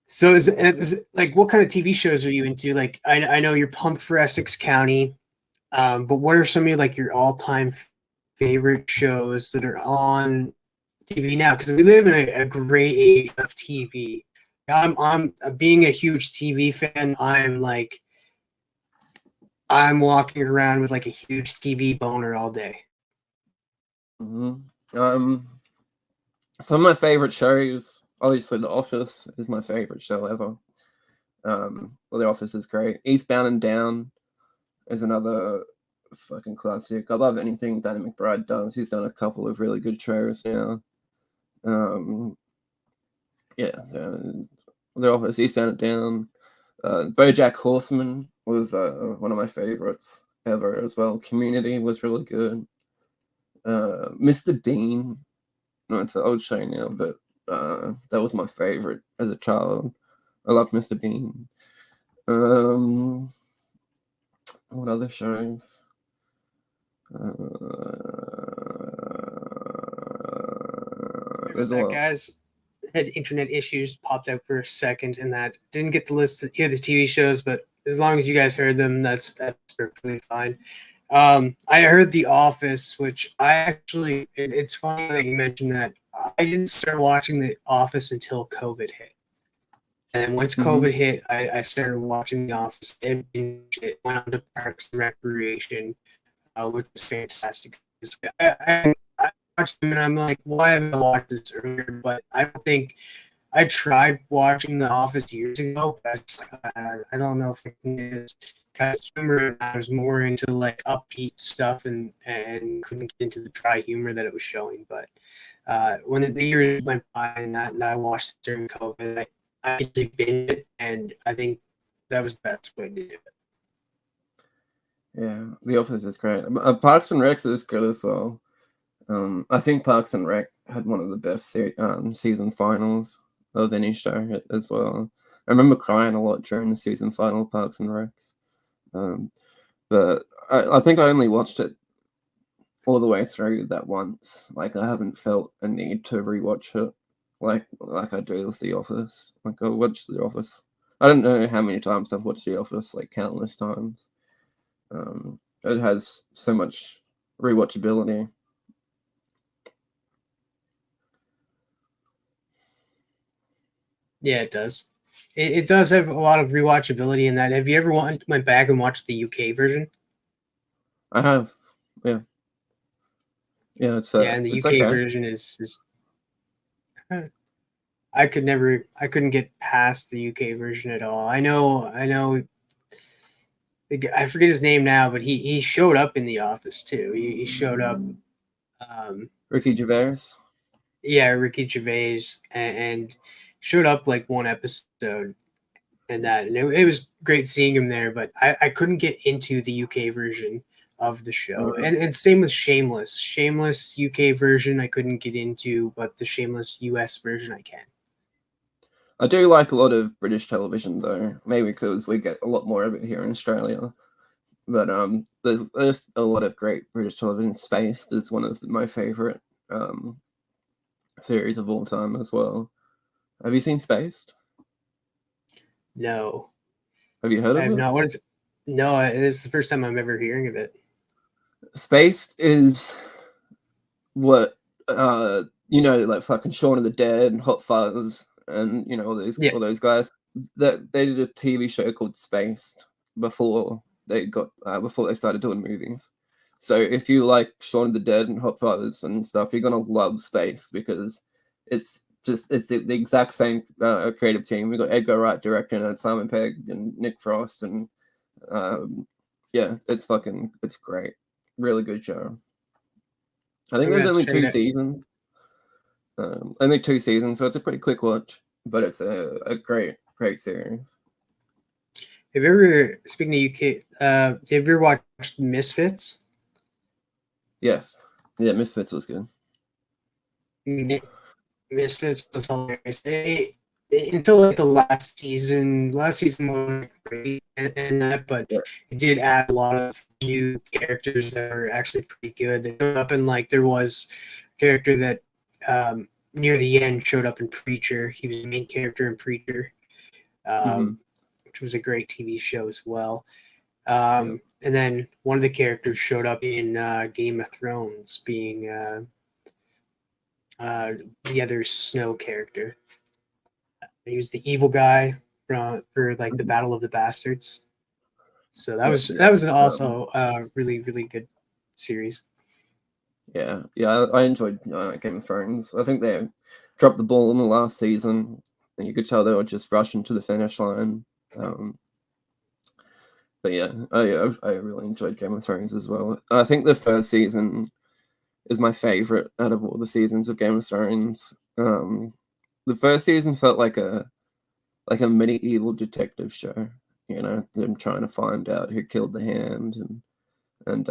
So is like, what kind of TV shows are you into? Like, I know you're pumped for Essex County, but what are some of like your all-time favorite shows that are on TV now? Because we live in a great age of TV. I'm being a huge TV fan. I'm walking around with like a huge TV boner all day. Mm-hmm. Some of my favorite shows, obviously The Office is my favorite show ever. Well, The Office is great. Eastbound and Down is another fucking classic. I love anything Danny McBride does. He's done a couple of really good shows now. The Office, Eastbound and Down. BoJack Horseman was one of my favorites ever as well. Community was really good. Mr. Bean. No, it's an old show now, but that was my favorite as a child. I love Mr. Bean. What other shows? There's a lot. Guys, had internet issues, popped out for a second, and that didn't get the list here the TV shows, but as long as you guys heard them, that's perfectly fine. I heard The Office, which I actually, it's funny that you mentioned that. I didn't start watching The Office until COVID hit. And once Mhm. COVID hit, I started watching The Office. And it went on to Parks and Recreation, which was fantastic. I watched them and I'm like, why haven't I watched this earlier? But I don't think I tried watching The Office years ago, but I, just, I don't know if I can do this kind of humor. I was more into like upbeat stuff and couldn't get into the dry humor that it was showing. But when the years went by and I watched it during COVID, I actually binged it, and I think that was the best way to do it. Yeah, The Office is great. Parks and Rec is good as well. I think Parks and Rec had one of the best season finals of any show as well. I remember crying a lot during the season final of Parks and Rec. Um, but I think I only watched it all the way through that once. Like I haven't felt a need to rewatch it like I do with The Office. Like I watch The Office. I don't know how many times I've watched The Office, like countless times. It has so much rewatchability. Yeah, it does. It does have a lot of rewatchability in that. Have you ever went back and watched the UK version? I have, yeah, yeah. Yeah, and the It's UK okay. version is I couldn't get past the UK version at all. I know I forget his name now, but he showed up in The Office too. He showed up. Um, Ricky Gervais. yeah, Ricky Gervais, and showed up like one episode and that, and it was great seeing him there. But I couldn't get into the UK version of the show, Mm. and same with Shameless. Shameless UK version I couldn't get into, but the Shameless US version I can. I do like a lot of British television though, maybe because we get a lot more of it here in Australia. But there's a lot of great British television. Spaced is one of my favorite um series of all time as well. Have you seen Spaced? No, Have you heard I of have it? not. What is it? No, this is the first time I'm ever hearing of it. Spaced is what like fucking Shaun of the Dead and Hot Fuzz and Yeah. all those guys that they did a TV show called Spaced before before they started doing movies. So if you like Shaun of the Dead and Hot Fuzz and stuff, you're gonna love Spaced because it's the exact same creative team. We got Edgar Wright directing and Simon Pegg and Nick Frost and yeah, it's great, really good show. I think I'm gonna there's have to only check two it out. seasons. So it's a pretty quick watch, but it's a great series. Have you ever, speaking of UK, have you ever watched Misfits? Yes, yeah, Misfits was good. Misfits was hilarious. Until like the last season wasn't great and that, but Yeah. it did add a lot of new characters that are actually pretty good. They showed up in like there was a character that near the end showed up in Preacher. He was the main character in Preacher, Hmm. which was a great TV show as well. Yeah. And then one of the characters showed up in Game of Thrones, being the other Snow character. He was the evil guy for like the Mhm. Battle of the Bastards. So Yeah. that Yeah. was also a really good series. Yeah. I enjoyed Game of Thrones. I think they dropped the ball in the last season, and you could tell they were just rushing to the finish line. Um, but yeah, I really enjoyed Game of Thrones as well. I think the first season is my favorite out of all the seasons of Game of Thrones. The first season felt like a medieval detective show. You know, them trying to find out who killed the hand and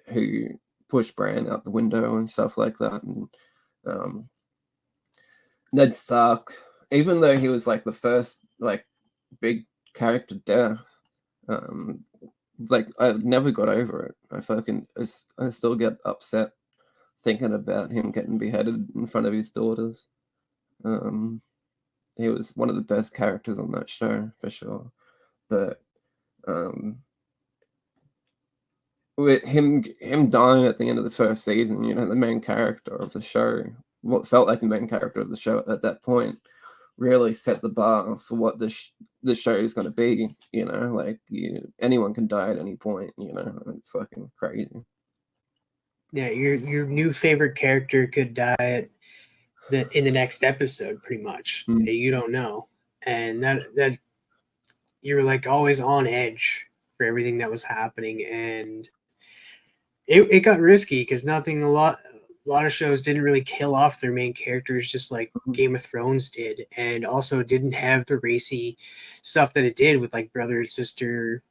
who pushed Bran out the window and stuff like that. And um, Ned Stark, even though he was like the first like big character death, um, like I never got over it. I still get upset thinking about him getting beheaded in front of his daughters. Um, he was one of the best characters on that show for sure. But um, with him dying at the end of the first season, you know, the main character of the show what felt like the main character of the show at that point, really set the bar for what the show is going to be. You know, like anyone can die at any point. You know, it's fucking crazy. Yeah, your new favorite character could die in the next episode, pretty much. You don't know, and that you're like always on edge for everything that was happening, and it got risky because a lot of shows didn't really kill off their main characters, just like Game of Thrones did, and also didn't have the racy stuff that it did with like brother and sister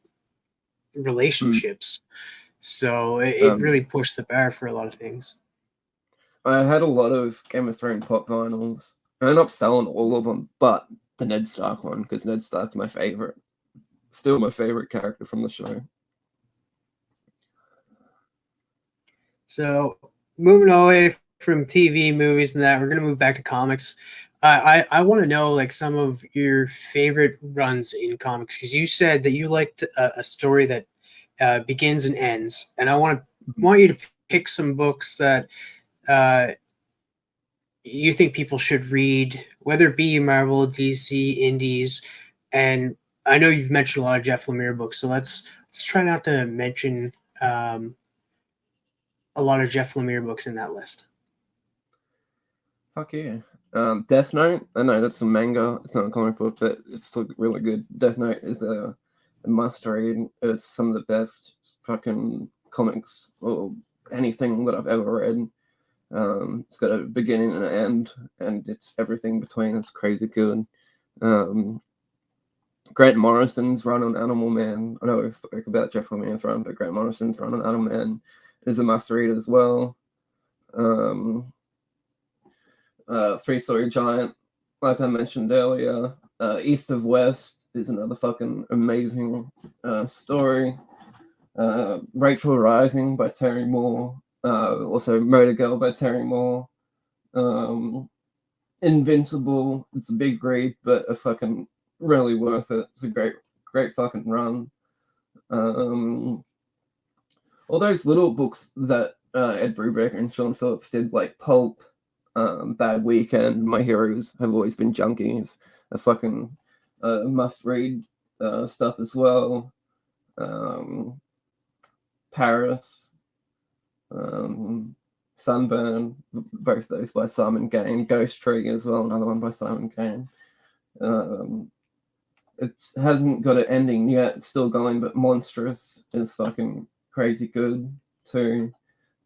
relationships. So it really pushed the bar for a lot of things. I had a lot of Game of Thrones pop vinyls. I ended up selling all of them, but the Ned Stark one, because Ned Stark's my favorite. Still my favorite character from the show. So moving away from TV, movies, and that, we're gonna move back to comics. I want to know like some of your favorite runs in comics, because you said that you liked a story that begins and ends, and I want you to pick some books that you think people should read, whether it be Marvel, DC, Indies, and I know you've mentioned a lot of Jeff Lemire books, so let's try not to mention a lot of Jeff Lemire books in that list. Fuck yeah. Death Note, I know that's a manga, it's not a comic book, but it's still really good. Death Note is a must read. It's some of the best fucking comics or anything that I've ever read. It's got a beginning and an end, and it's everything between. It's crazy good. Grant Morrison's run on Animal Man. I know we've spoke about Jeff Lemire's run, but Grant Morrison's run on Animal Man is a must read as well. Three-Story Giant, like I mentioned earlier. East of West is another fucking amazing story. Rachel Rising by Terry Moore. Also Motor Girl by Terry Moore. Invincible, it's a big read, but a fucking really worth it. It's a great fucking run. All those little books that Ed Brubaker and Sean Phillips did, like Pulp, Bad Weekend, My Heroes Have Always Been Junkies, a fucking must-read stuff as well. Paris, Sunburn, both those by Simon Gain. Ghost Tree as well, another one by Simon Gain. It hasn't got an ending yet, it's still going, but Monstrous is fucking crazy good too.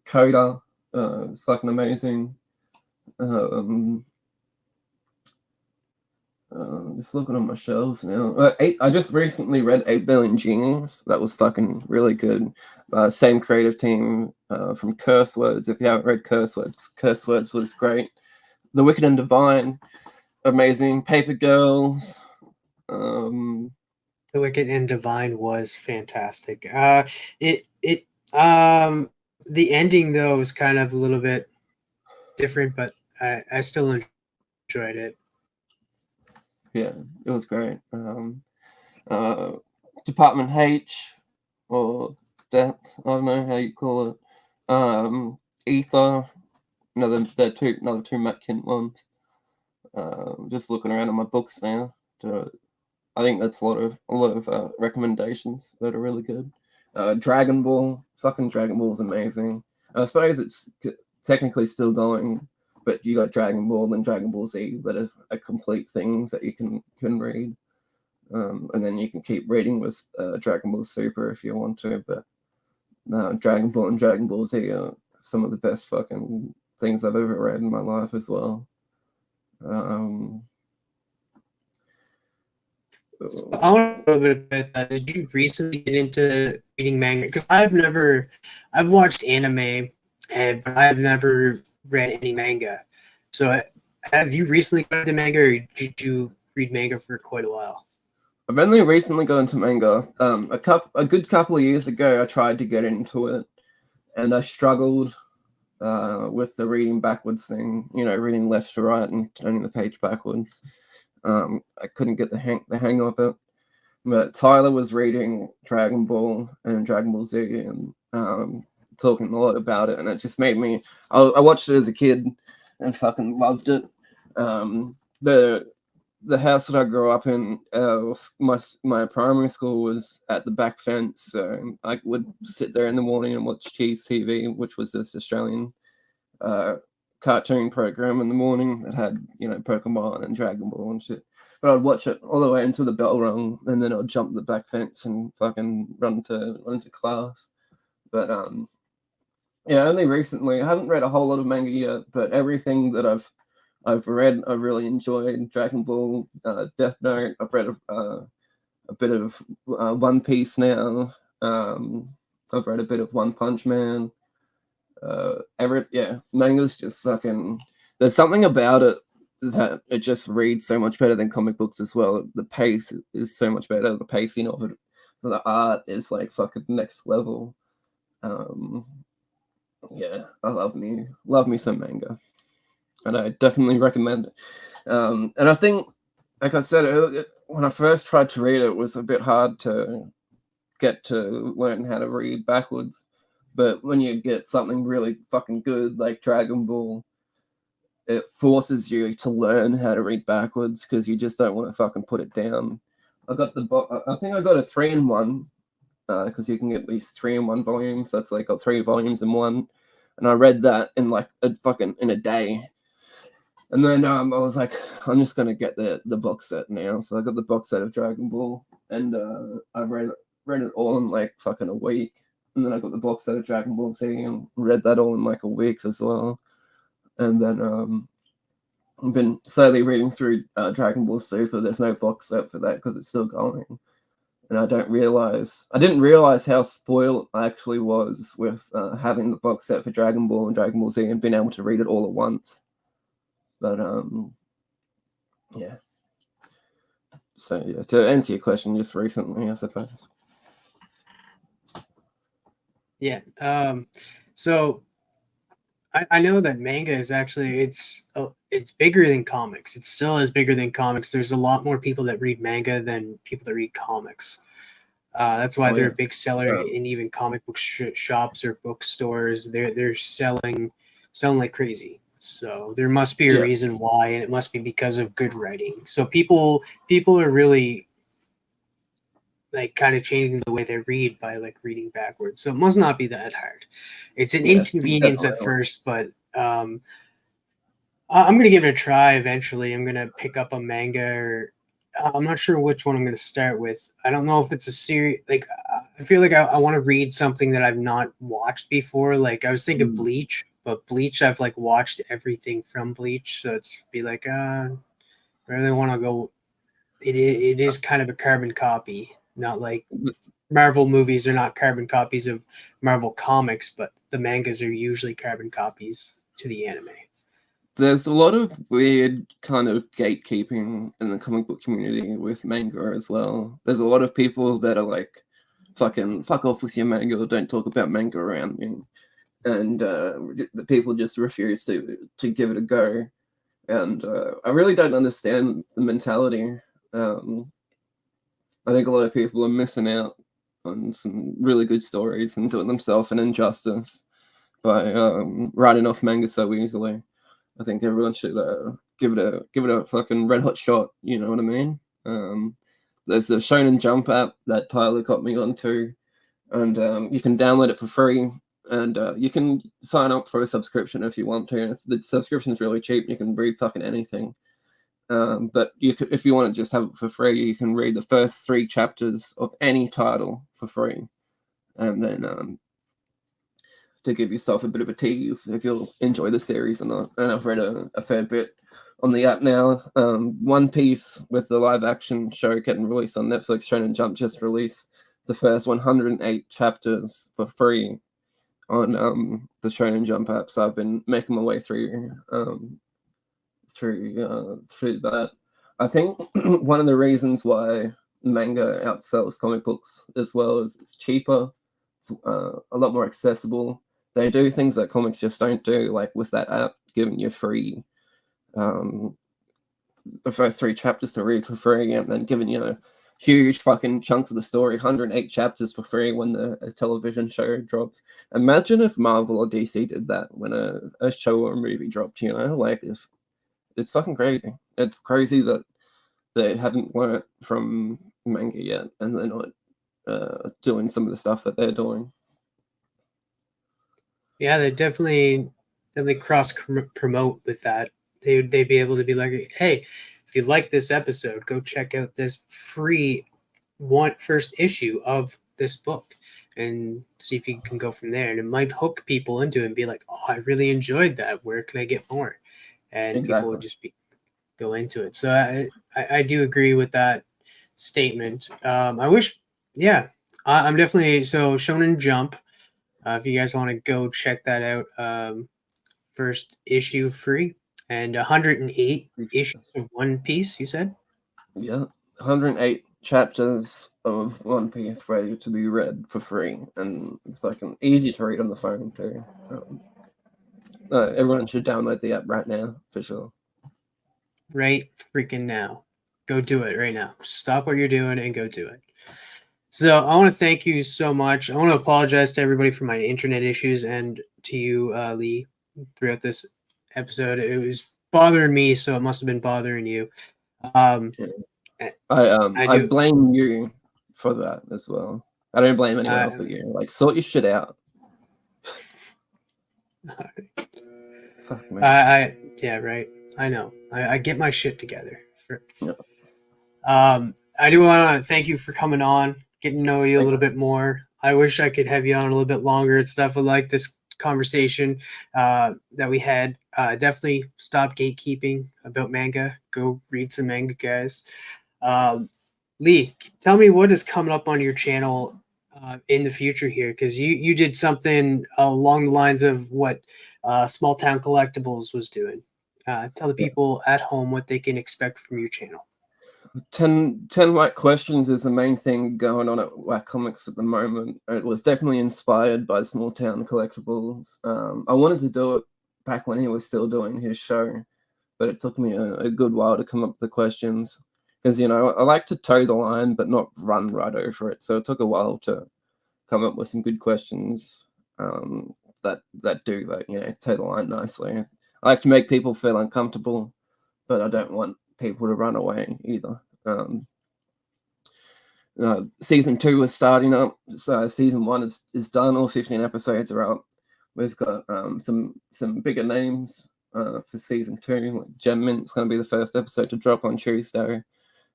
Coda, it's fucking amazing. Just looking on my shelves now. I just recently read 8 Billion Genies. That was fucking really good. Same creative team from Curse Words. If you haven't read Curse Words was great. The Wicked and Divine, amazing. Paper Girls. The Wicked and Divine was fantastic. The ending though was kind of a little bit different, but I still enjoyed it. Yeah, it was great. Department H, or Depth, I don't know how you call it. Ether, another two Matt Kint ones. Just looking around at my books now. I think that's a lot of recommendations that are really good. Dragon Ball, fucking Dragon Ball is amazing. I suppose it's technically still going, but you got Dragon Ball and Dragon Ball Z that are complete things that you can read. And then you can keep reading with Dragon Ball Super if you want to, but no, Dragon Ball and Dragon Ball Z are some of the best fucking things I've ever read in my life as well. I want to know a little bit about that. Did you recently get into reading manga? Because I've watched anime, but I've never read any manga. So have you recently got into manga, or did you read manga for quite a while? I've only recently got into manga. A good couple of years ago, I tried to get into it, and I struggled with the reading backwards thing. You know, reading left to right and turning the page backwards. I couldn't get the hang of it. But Tyler was reading Dragon Ball and Dragon Ball Z and talking a lot about it, and it just made me. I watched it as a kid, and fucking loved it. The house that I grew up in, my primary school was at the back fence, so I would sit there in the morning and watch Cheese TV, which was this Australian cartoon program in the morning that had, you know, Pokemon and Dragon Ball and shit. But I'd watch it all the way until the bell rung, and then I'd jump the back fence and fucking run to class. But yeah, only recently. I haven't read a whole lot of manga yet, but everything that I've read, I've really enjoyed. Dragon Ball, Death Note. I've read a bit of One Piece now. I've read a bit of One Punch Man. Manga's just fucking. There's something about it that it just reads so much better than comic books as well. The pace is so much better. The pacing of it, the art is like fucking next level. Yeah, I love me some manga, and I definitely recommend it. And I think, like I said earlier, when I first tried to read it, it was a bit hard to get to learn how to read backwards. But when you get something really fucking good like Dragon Ball, it forces you to learn how to read backwards because you just don't want to fucking put it down. I think I got a 3-in-1 because you can get these 3-in-1 volumes. That's like got 3 volumes in one, and I read that in like in a day. And then I was like, I'm just gonna get the box set now. So I got the box set of Dragon Ball, and I read it all in like fucking a week. And then I got the box set of Dragon Ball Z and read that all in like a week as well. And then I've been slowly reading through Dragon Ball Super. There's no box set for that because it's still going. And I didn't realize how spoiled I actually was with having the box set for Dragon Ball and Dragon Ball Z and being able to read it all at once. But yeah. So yeah, to answer your question, just recently, I suppose. Yeah. So I know that manga is actually it's bigger than comics. It still is bigger than comics. There's a lot more people that read manga than people that read comics. That's why they're a big seller in even comic book shops or bookstores. They're selling like crazy. So there must be a reason why, and it must be because of good writing. So people are really like kind of changing the way they read by like reading backwards. So it must not be that hard. It's an inconvenience at first, but I'm gonna give it a try eventually. I'm gonna pick up a manga, or I'm not sure which one I'm gonna start with. I don't know if it's a series. Like I feel like I want to read something that I've not watched before. Like I was thinking Bleach, but Bleach I've like watched everything from Bleach, so it's be like I really want to go. It is kind of a carbon copy. Not like Marvel movies are not carbon copies of Marvel comics, but the mangas are usually carbon copies to the anime. There's a lot of weird kind of gatekeeping in the comic book community with manga as well. There's a lot of people that are like, fucking fuck off with your manga, don't talk about manga around me. And the people just refuse to give it a go. And I really don't understand the mentality. I think a lot of people are missing out on some really good stories and doing themselves an injustice by writing off manga so easily. I think everyone should give it a fucking red hot shot. You know what I mean? There's a Shonen Jump app that Tyler got me onto, and you can download it for free, and you can sign up for a subscription if you want to. The subscription's really cheap. You can read fucking anything. But you could, if you want to just have it for free, you can read the first 3 chapters of any title for free, and then to give yourself a bit of a tease if you'll enjoy the series or not. And I've read a fair bit on the app now. One Piece with the live action show getting released on Netflix, Shonen Jump just released the first 108 chapters for free on the Shonen Jump app. So I've been making my way through that. I think one of the reasons why manga outsells comic books as well is it's cheaper. It's a lot more accessible. They do things that comics just don't do, like with that app giving you free the first 3 chapters to read for free, and then giving you huge fucking chunks of the story, 108 chapters for free when a television show drops. Imagine if Marvel or DC did that when a show or a movie dropped, you know? Like, if it's fucking crazy. It's crazy that they haven't learnt from manga yet, and they're not doing some of the stuff that they're doing. Yeah, they definitely cross promote with that. They'd be able to be like, hey, if you like this episode, go check out this free first issue of this book and see if you can go from there. And it might hook people into it and be like, oh, I really enjoyed that. Where can I get more? And people would just go into it. So I do agree with that statement. I wish, yeah, I'm definitely, so Shonen Jump, if you guys want to go check that out, first issue free, and 108 issues of One Piece, you said? Yeah, 108 chapters of One Piece ready to be read for free, and it's like an easy to read on the phone too. Everyone should download the app right now, for sure. Right freaking now. Go do it right now. Stop what you're doing and go do it. So I want to thank you so much. I want to apologize to everybody for my internet issues and to you, Lee, throughout this episode. It was bothering me, so it must have been bothering you. I blame you for that as well. I don't blame anyone else but you. Like, sort your shit out. Fuck, man. Yeah, right. I know. I get my shit together. I do want to thank you for coming on, getting to know you a little bit more. I wish I could have you on a little bit longer and stuff. I like this conversation that we had. Definitely stop gatekeeping about manga. Go read some manga, guys. Lee, tell me what is coming up on your channel in the future here, because you did something along the lines of what Small Town Collectibles was doing. Tell the people at home what they can expect from your channel. 10 Whack Questions is the main thing going on at Whack Comics at the moment. It was definitely inspired by Small Town Collectibles. I wanted to do it back when he was still doing his show, but it took me a good while to come up with the questions, because, you know, I like to toe the line but not run right over it, so it took a while to come up with some good questions that do that, you know, toe the line nicely. I like to make people feel uncomfortable, but I don't want people to run away either. Season 2 is starting up, so season 1 is done. All 15 episodes are up. We've got some bigger names for season 2. Like Gem Mint's going to be the first episode to drop on Tuesday.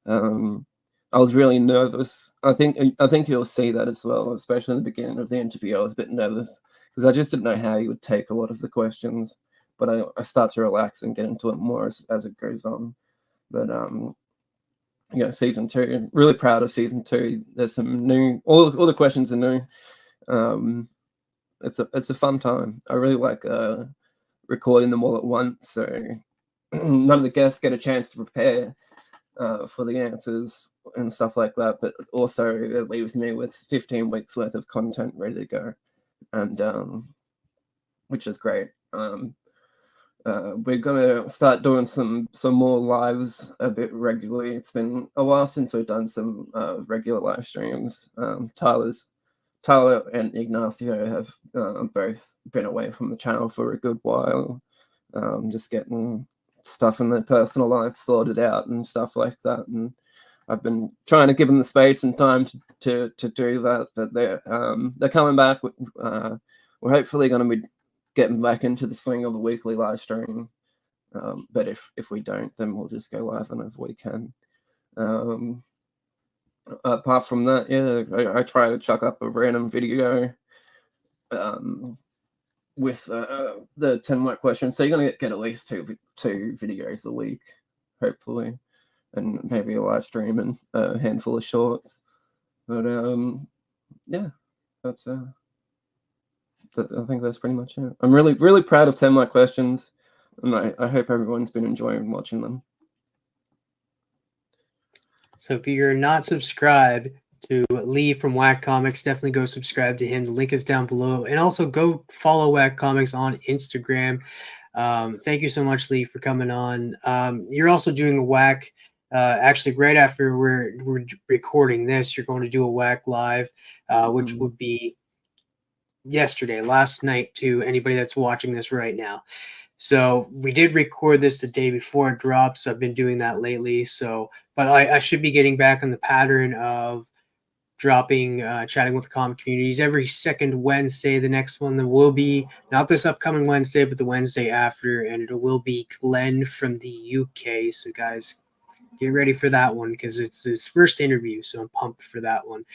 I was really nervous. I think you'll see that as well, especially in the beginning of the interview. I was a bit nervous because I just didn't know how you would take a lot of the questions, but I start to relax and get into it more as it goes on. But yeah, season 2. Really proud of season 2. There's some new. All the questions are new. It's a fun time. I really like recording them all at once, so none of the guests get a chance to prepare for the answers and stuff like that. But also it leaves me with 15 weeks worth of content ready to go, and which is great. We're gonna start doing some more lives a bit regularly. It's been a while since we've done some regular live streams. Tyler and Ignacio have both been away from the channel for a good while, just getting stuff in their personal life sorted out and stuff like that. And I've been trying to give them the space and time to do that, but they're coming back. We're hopefully going to be getting back into the swing of a weekly live stream, but if we don't, then we'll just go live whenever we can. Apart from that, yeah, I try to chuck up a random video with the 10 Whack Questions, so you're gonna get at least two videos a week, hopefully, and maybe a live stream and a handful of shorts. But yeah, that's I think that's pretty much it. I'm really proud of 10 Whack Questions, and I hope everyone's been enjoying watching them. So if you're not subscribed to Lee from Whack Comics, definitely go subscribe to him. The link is down below. And also go follow Whack Comics on Instagram. Thank you so much, Lee, for coming on. You're also doing a Whack Actually, right after we're recording this, you're going to do a WAC live, which would be yesterday, last night, to anybody that's watching this right now. So we did record this the day before it drops. I've been doing that lately. So, but I should be getting back on the pattern of dropping chatting with the comic communities every second Wednesday. The next one that will be not this upcoming Wednesday, but the Wednesday after, and it will be Glenn from the UK. So guys, get ready for that one because it's his first interview. So I'm pumped for that one.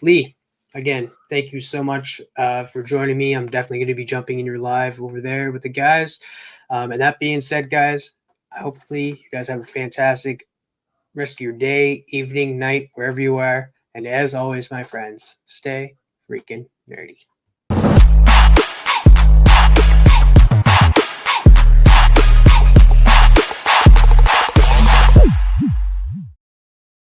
Lee, again, thank you so much for joining me. I'm definitely going to be jumping in your live over there with the guys. And that being said, guys, hopefully you guys have a fantastic rest of your day, evening, night, wherever you are. And as always, my friends, stay freaking nerdy.